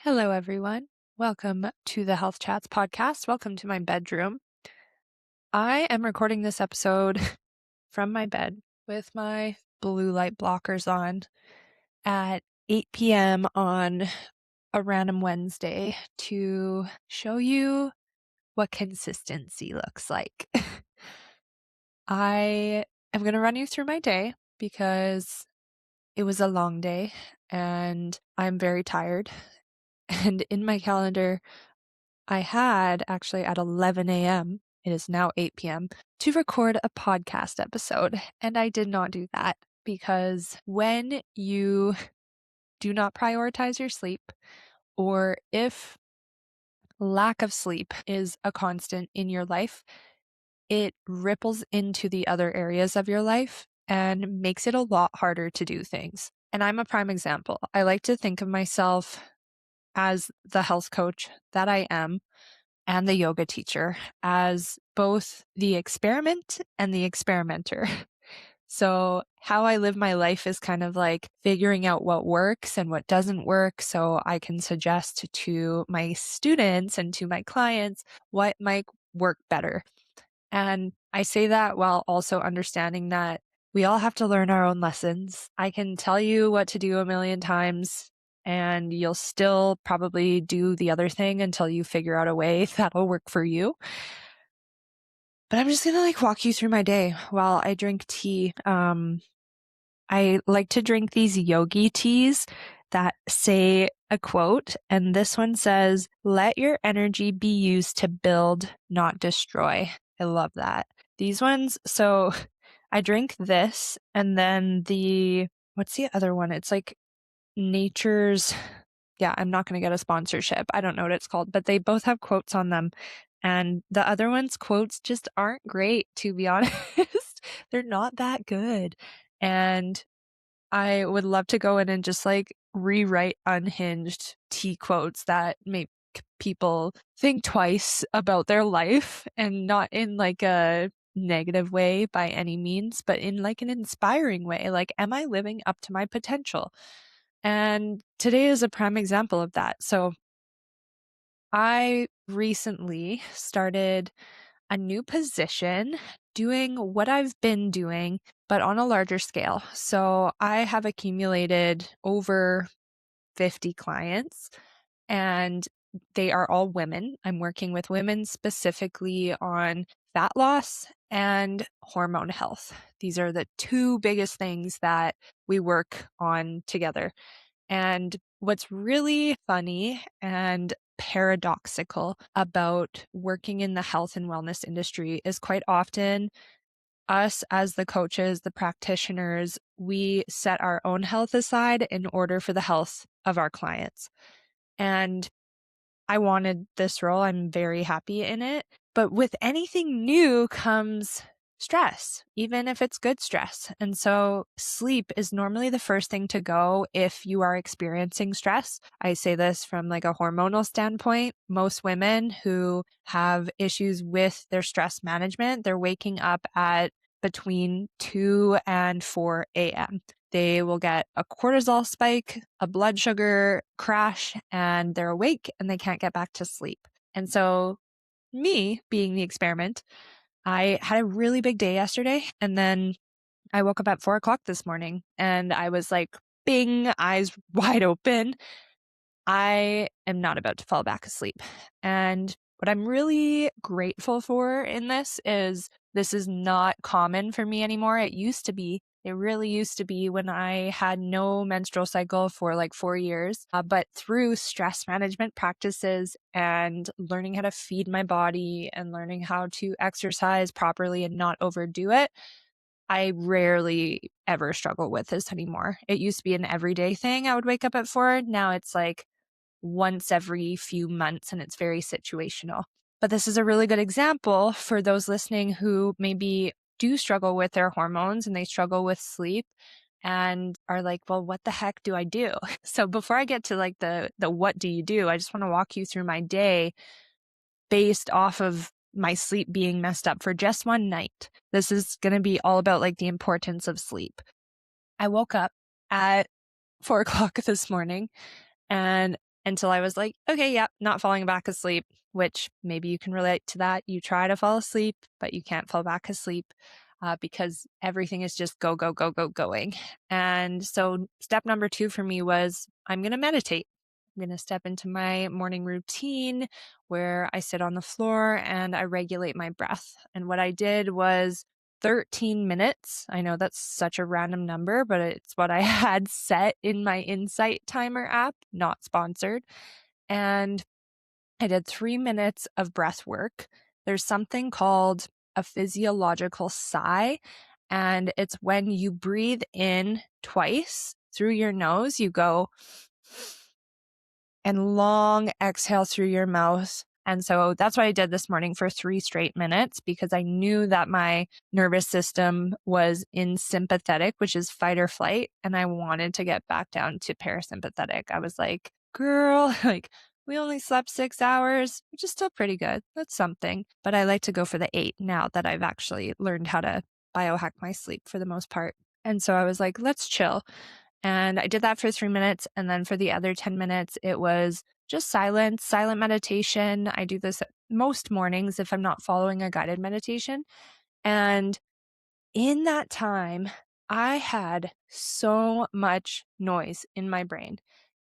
Hello, everyone. Welcome to the Health Chats podcast. Welcome to my bedroom. I am recording this episode from my bed with my blue light blockers on at 8 p.m. on a random Wednesday to show you what consistency looks like. I am going to run you through my day because it was a long day and I'm very tired. And in my calendar, I had actually at 11 a.m., it is now 8 p.m., to record a podcast episode. And I did not do that because when you do not prioritize your sleep, or if lack of sleep is a constant in your life, it ripples into the other areas of your life and makes it a lot harder to do things. And I'm a prime example. I like to think of myself as the health coach that I am and the yoga teacher as both the experiment and the experimenter. So how I live my life is kind of like figuring out what works and what doesn't work so I can suggest to my students and to my clients what might work better. And I say that while also understanding that we all have to learn our own lessons. I can tell you what to do a million times and you'll still probably do the other thing until you figure out a way that'll work for you. But I'm just going to walk you through my day while I drink tea. I like to drink these yogi teas that say a quote, and this one says, "Let your energy be used to build, not destroy." I love that. These ones, so I drink this, and then what's the other one? It's like Nature's, yeah, I'm not going to get a sponsorship. I don't know what it's called, but they both have quotes on them. And the other one's quotes just aren't great, to be honest. They're not that good. And I would love to go in and just rewrite unhinged tea quotes that make people think twice about their life, and not in a negative way by any means, but in an inspiring way. Am I living up to my potential? And today is a prime example of that. So I recently started a new position doing what I've been doing, but on a larger scale. So I have accumulated over 50 clients, and they are all women. I'm working with women specifically on fat loss and hormone health. These are the two biggest things that we work on together. And what's really funny and paradoxical about working in the health and wellness industry is quite often us as the coaches, the practitioners, we set our own health aside in order for the health of our clients. And I wanted this role. I'm very happy in it. But with anything new comes stress, even if it's good stress. And so sleep is normally the first thing to go if you are experiencing stress. I say this from a hormonal standpoint. Most women who have issues with their stress management, they're waking up at between 2 and 4 a.m. They will get a cortisol spike, a blood sugar crash, and they're awake and they can't get back to sleep. And so me being the experiment, I had a really big day yesterday, and then I woke up at 4 o'clock this morning and I was bing, eyes wide open. I am not about to fall back asleep. And what I'm really grateful for in this is not common for me anymore. It used to be. It really used to be when I had no menstrual cycle for 4 years. But through stress management practices and learning how to feed my body and learning how to exercise properly and not overdo it, I rarely ever struggle with this anymore. It used to be an everyday thing. I would wake up at 4. Now it's once every few months, and it's very situational. But this is a really good example for those listening who maybe do struggle with their hormones and they struggle with sleep and are well, what the heck do I do? So before I get to the what do you do, I just want to walk you through my day based off of my sleep being messed up for just one night. This is going to be all about the importance of sleep. I woke up at 4 o'clock this morning and until I was like, okay, yep, not falling back asleep, which maybe you can relate to that. You try to fall asleep, but you can't fall back asleep because everything is just go, go, go, go, going. And so step number 2 for me was I'm going to meditate. I'm going to step into my morning routine where I sit on the floor and I regulate my breath. And what I did was 13 minutes. I know that's such a random number, but it's what I had set in my Insight Timer app, not sponsored. And I did 3 minutes of breath work. There's something called a physiological sigh, and it's when you breathe in twice through your nose, you go and long exhale through your mouth. And so that's what I did this morning for 3 straight minutes because I knew that my nervous system was in sympathetic, which is fight or flight. And I wanted to get back down to parasympathetic. I was like, girl, like we only slept 6 hours, which is still pretty good. That's something. But I like to go for the 8 now that I've actually learned how to biohack my sleep for the most part. And so I was like, let's chill. And I did that for 3 minutes. And then for the other 10 minutes, it was just silent meditation. I do this most mornings if I'm not following a guided meditation. And in that time, I had so much noise in my brain.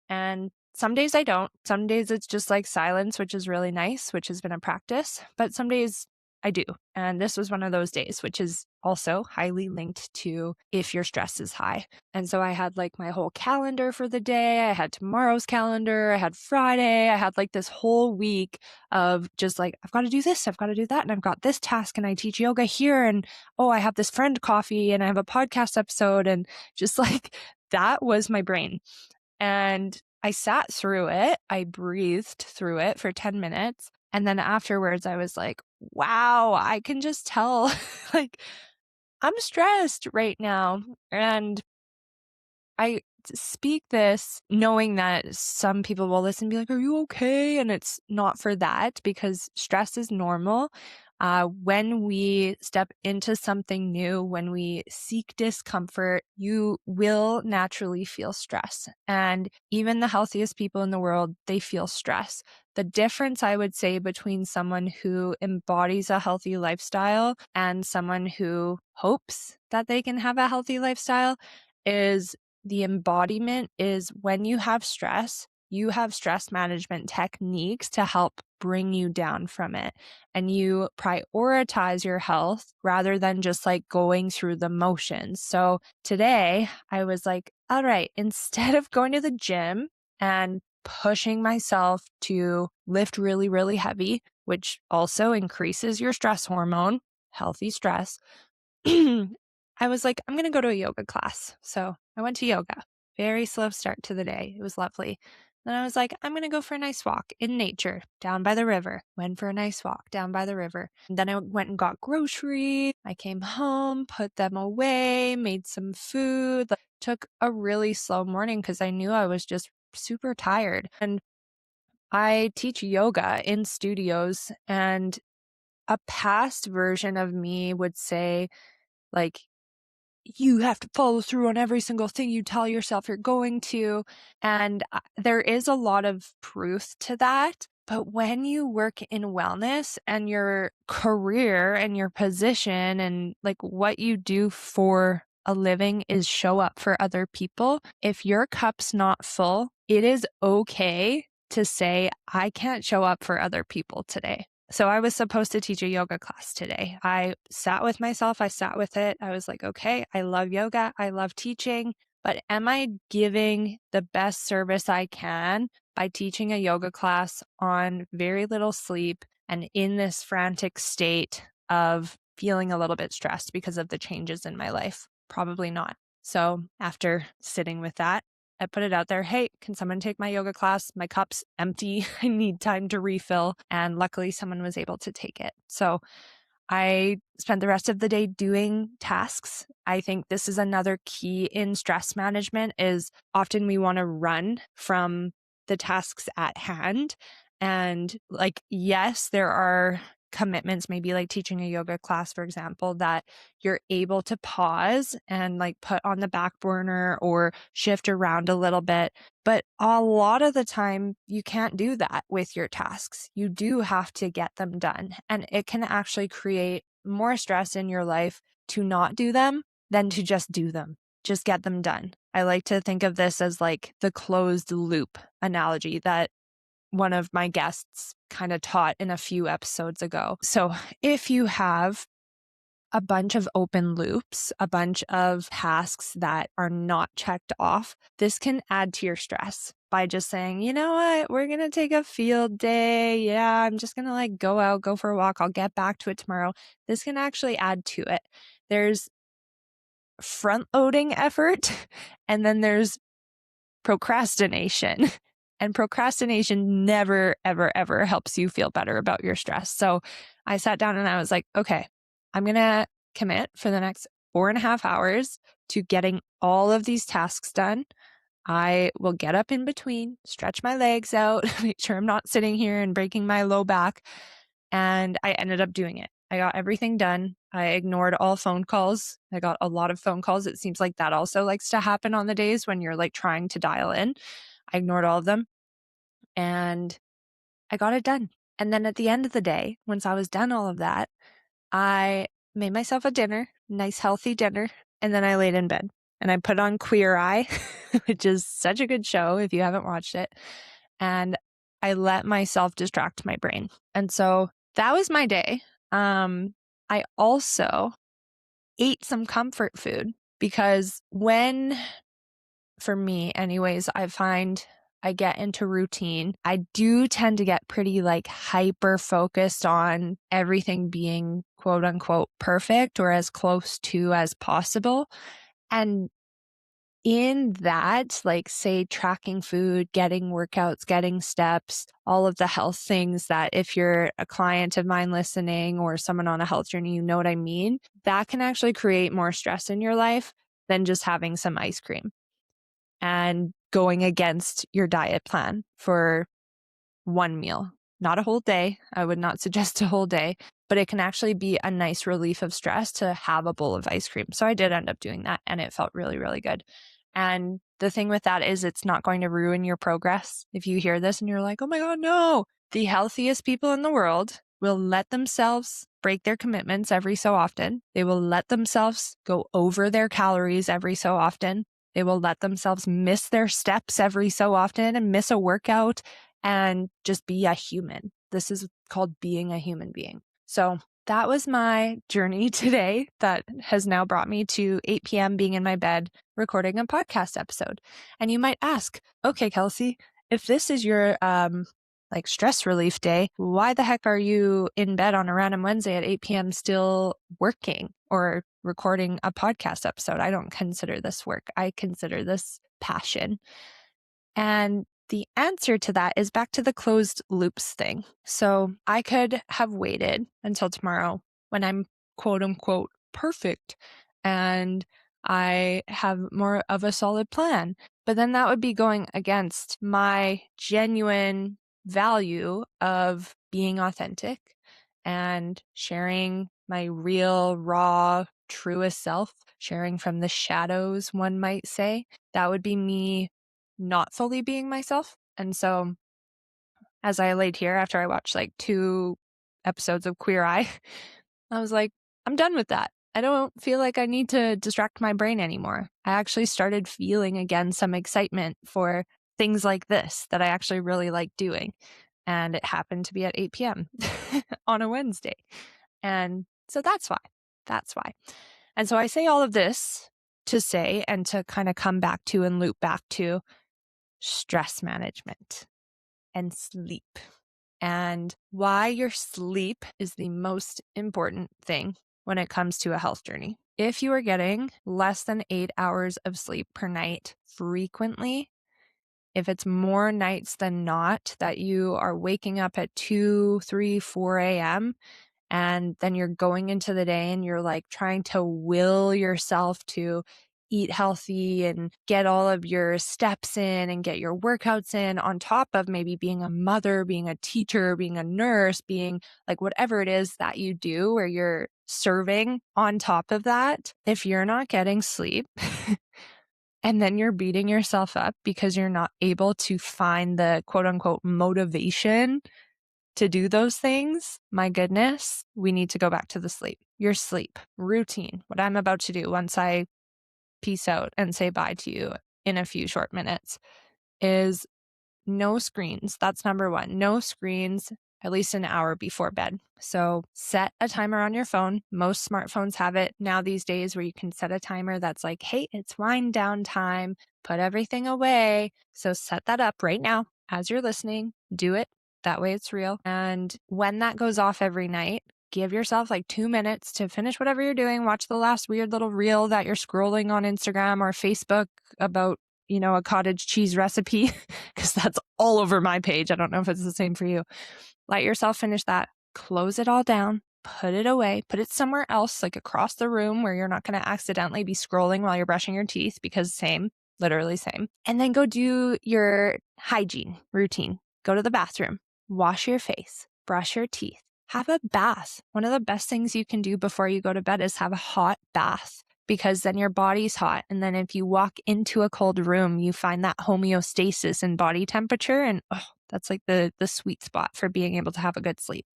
And some days I don't. Some days it's just like silence, which is really nice, which has been a practice. But some days I do. And this was one of those days, which is also highly linked to if your stress is high. And so I had like my whole calendar for the day. I had tomorrow's calendar. I had Friday. I had like this whole week of just like, I've got to do this. I've got to do that. And I've got this task and I teach yoga here. And oh, I have this friend coffee and I have a podcast episode. And just like that was my brain. And I sat through it. I breathed through it for 10 minutes. And then afterwards, I was like, wow, I can just tell like I'm stressed right now. And I speak this knowing that some people will listen and be like, are you okay? And it's not for that because stress is normal. When we step into something new, when we seek discomfort, you will naturally feel stress. And even the healthiest people in the world, they feel stress. The difference, I would say, between someone who embodies a healthy lifestyle and someone who hopes that they can have a healthy lifestyle is the embodiment is when you have stress, you have stress management techniques to help bring you down from it. And you prioritize your health rather than just like going through the motions. So today I was like, all right, instead of going to the gym and pushing myself to lift really, really heavy, which also increases your stress hormone, healthy stress, I was like, I'm going to go to a yoga class. So I went to yoga. Very slow start to the day. It was lovely. Then I was like, I'm going to go for a nice walk in nature down by the river. Went for a nice walk down by the river. And then I went and got groceries. I came home, put them away, made some food. Like, took a really slow morning because I knew I was just super tired. And I teach yoga in studios, and a past version of me would say, like, you have to follow through on every single thing you tell yourself you're going to. And there is a lot of truth to that. But when you work in wellness and your career and your position and like what you do for a living is show up for other people, if your cup's not full, it is okay to say, I can't show up for other people today. So I was supposed to teach a yoga class today. I sat with myself. I sat with it. I was like, okay, I love yoga. I love teaching, but am I giving the best service I can by teaching a yoga class on very little sleep and in this frantic state of feeling a little bit stressed because of the changes in my life? Probably not. So after sitting with that, I put it out there. Hey, can someone take my yoga class? My cup's empty. I need time to refill. And luckily someone was able to take it. So I spent the rest of the day doing tasks. I think this is another key in stress management is often we want to run from the tasks at hand. And like, yes, there are commitments, maybe like teaching a yoga class, for example, that you're able to pause and like put on the back burner or shift around a little bit. But a lot of the time, you can't do that with your tasks. You do have to get them done. And it can actually create more stress in your life to not do them than to just do them. Just get them done. I like to think of this as like the closed loop analogy that one of my guests kind of taught in a few episodes ago. So if you have a bunch of open loops, a bunch of tasks that are not checked off, this can add to your stress by just saying, you know what, we're going to take a field day. Yeah, I'm just going to like go out, go for a walk. I'll get back to it tomorrow. This can actually add to it. There's front loading effort and then there's procrastination. And procrastination never, ever, ever helps you feel better about your stress. So I sat down and I was like, okay, I'm going to commit for the next 4.5 hours to getting all of these tasks done. I will get up in between, stretch my legs out, make sure I'm not sitting here and breaking my low back. And I ended up doing it. I got everything done. I ignored all phone calls. I got a lot of phone calls. It seems like that also likes to happen on the days when you're like trying to dial in. I ignored all of them and I got it done. And then at the end of the day, once I was done all of that, I made myself a dinner, nice healthy dinner, and then I laid in bed and I put on Queer Eye, which is such a good show if you haven't watched it. And I let myself distract my brain. And so that was my day. I also ate some comfort food because for me anyways, I find I get into routine, I do tend to get pretty like hyper focused on everything being quote unquote perfect or as close to as possible. And in that, like say tracking food, getting workouts, getting steps, all of the health things that if you're a client of mine listening or someone on a health journey, you know what I mean? That can actually create more stress in your life than just having some ice cream and going against your diet plan for one meal, not a whole day. I would not suggest a whole day, but it can actually be a nice relief of stress to have a bowl of ice cream. So I did end up doing that and it felt really, really good. And the thing with that is it's not going to ruin your progress. If you hear this and you're like, oh my God, no, the healthiest people in the world will let themselves break their commitments every so often. They will let themselves go over their calories every so often. They will let themselves miss their steps every so often and miss a workout and just be a human. This is called being a human being. So that was my journey today that has now brought me to 8 p.m. being in my bed recording a podcast episode. And you might ask, okay, Kelsey, if this is your like stress relief day, why the heck are you in bed on a random Wednesday at 8 p.m. still working or recording a podcast episode? I don't consider this work. I consider this passion. And the answer to that is back to the closed loops thing. So I could have waited until tomorrow when I'm quote unquote perfect and I have more of a solid plan. But then that would be going against my genuine value of being authentic and sharing my real, raw, truest self, sharing from the shadows, one might say. That would be me not fully being myself. And so as I laid here after I watched like 2 episodes of Queer Eye, I was like, I'm done with that. I don't feel like I need to distract my brain anymore. I actually started feeling again some excitement for things like this that I actually really like doing. And it happened to be at 8 p.m. on a Wednesday. And so that's why. That's why. And so I say all of this to say and to kind of come back to and loop back to stress management and sleep and why your sleep is the most important thing when it comes to a health journey. If you are getting less than 8 hours of sleep per night frequently, if it's more nights than not that you are waking up at 2, 3, 4 a.m., and then you're going into the day and you're like trying to will yourself to eat healthy and get all of your steps in and get your workouts in on top of maybe being a mother, being a teacher, being a nurse, being like whatever it is that you do where you're serving on top of that, if you're not getting sleep and then you're beating yourself up because you're not able to find the quote unquote motivation to do those things, my goodness, we need to go back to the sleep. Your sleep routine, what I'm about to do once I peace out and say bye to you in a few short minutes, is no screens. That's number one. No screens at least an hour before bed. So set a timer on your phone. Most smartphones have it now these days where you can set a timer that's like, hey, it's wind down time. Put everything away. So set that up right now as you're listening. Do it. That way it's real. And when that goes off every night, give yourself like 2 minutes to finish whatever you're doing. Watch the last weird little reel that you're scrolling on Instagram or Facebook about, a cottage cheese recipe, because that's all over my page. I don't know if it's the same for you. Let yourself finish that. Close it all down. Put it away. Put it somewhere else, like across the room where you're not going to accidentally be scrolling while you're brushing your teeth, because same, literally same. And then go do your hygiene routine. Go to the bathroom. Wash your face. Brush your teeth. Have a bath. One of the best things you can do before you go to bed is have a hot bath, because then your body's hot. And then if you walk into a cold room, you find that homeostasis in body temperature. And that's like the sweet spot for being able to have a good sleep.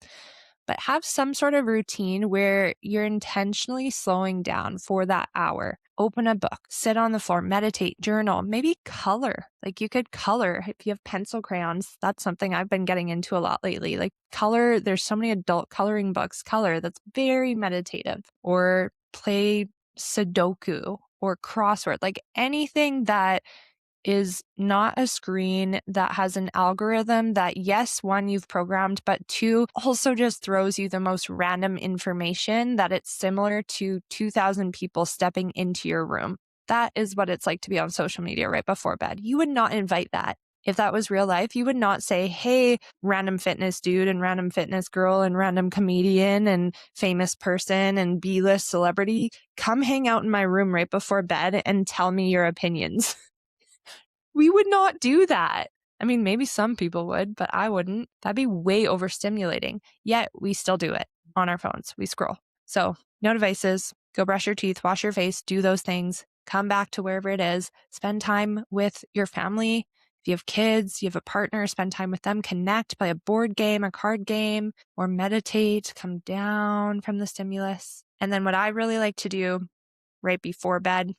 But have some sort of routine where you're intentionally slowing down for that hour. Open a book, sit on the floor, meditate, journal, maybe color. Like you could color if you have pencil crayons. That's something I've been getting into a lot lately. Like color, there's so many adult coloring books, color, that's very meditative. Or play Sudoku or crossword, like anything that is not a screen, that has an algorithm that, yes, one, you've programmed, but two, also just throws you the most random information that it's similar to 2,000 people stepping into your room. That is what it's like to be on social media right before bed. You would not invite that. If that was real life, you would not say, hey, random fitness dude and random fitness girl and random comedian and famous person and B-list celebrity, come hang out in my room right before bed and tell me your opinions. We would not do that. I mean, maybe some people would, but I wouldn't. That'd be way overstimulating. Yet we still do it on our phones. We scroll. So no devices. Go brush your teeth, wash your face, do those things. Come back to wherever it is. Spend time with your family. If you have kids, you have a partner, spend time with them, connect, play a board game, a card game, or meditate, come down from the stimulus. And then what I really like to do right before bed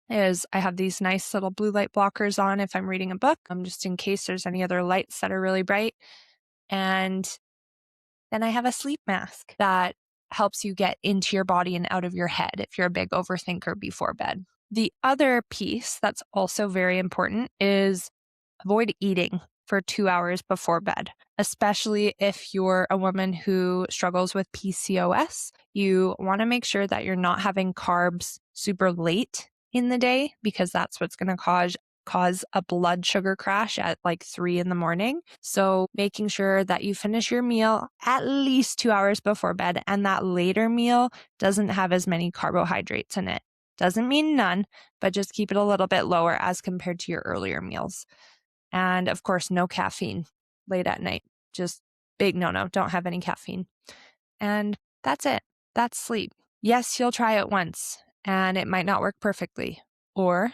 is I have these nice little blue light blockers on if I'm reading a book, just in case there's any other lights that are really bright. And then I have a sleep mask that helps you get into your body and out of your head if you're a big overthinker before bed. The other piece that's also very important is avoid eating for 2 hours before bed, especially if you're a woman who struggles with PCOS. You want to make sure that you're not having carbs super late in the day, because that's what's going to cause a blood sugar crash at like 3 a.m. So making sure that you finish your meal at least 2 hours before bed, and that later meal doesn't have as many carbohydrates in it. Doesn't mean none, but just keep it a little bit lower as compared to your earlier meals. And of course, no caffeine late at night. Just big no-no. Don't have any caffeine. And that's it. That's sleep. Yes, you'll try it once and it might not work perfectly. Or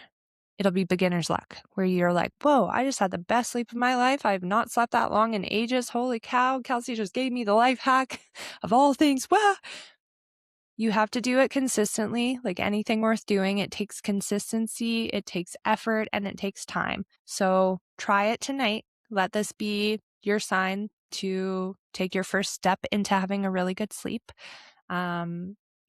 it'll be beginner's luck, where you're like, whoa, I just had the best sleep of my life. I've not slept that long in ages. Holy cow, Kelsey just gave me the life hack of all things. Wow. You have to do it consistently. Like anything worth doing, it takes consistency, it takes effort, and it takes time. So try it tonight. Let this be your sign to take your first step into having a really good sleep.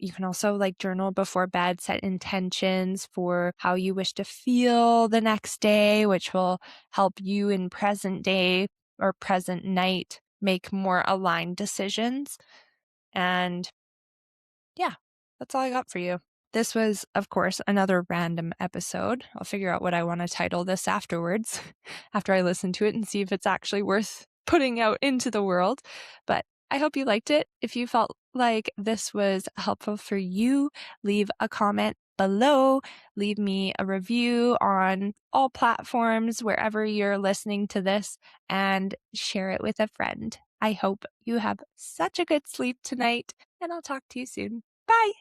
You can also journal before bed, set intentions for how you wish to feel the next day, which will help you in present day or present night make more aligned decisions. And yeah, that's all I got for you. This was, of course, another random episode. I'll figure out what I want to title this afterwards, after I listen to it and see if it's actually worth putting out into the world. But I hope you liked it. If you felt like this was helpful for you, leave a comment below. Leave me a review on all platforms, wherever you're listening to this, and share it with a friend. I hope you have such a good sleep tonight, and I'll talk to you soon. Bye.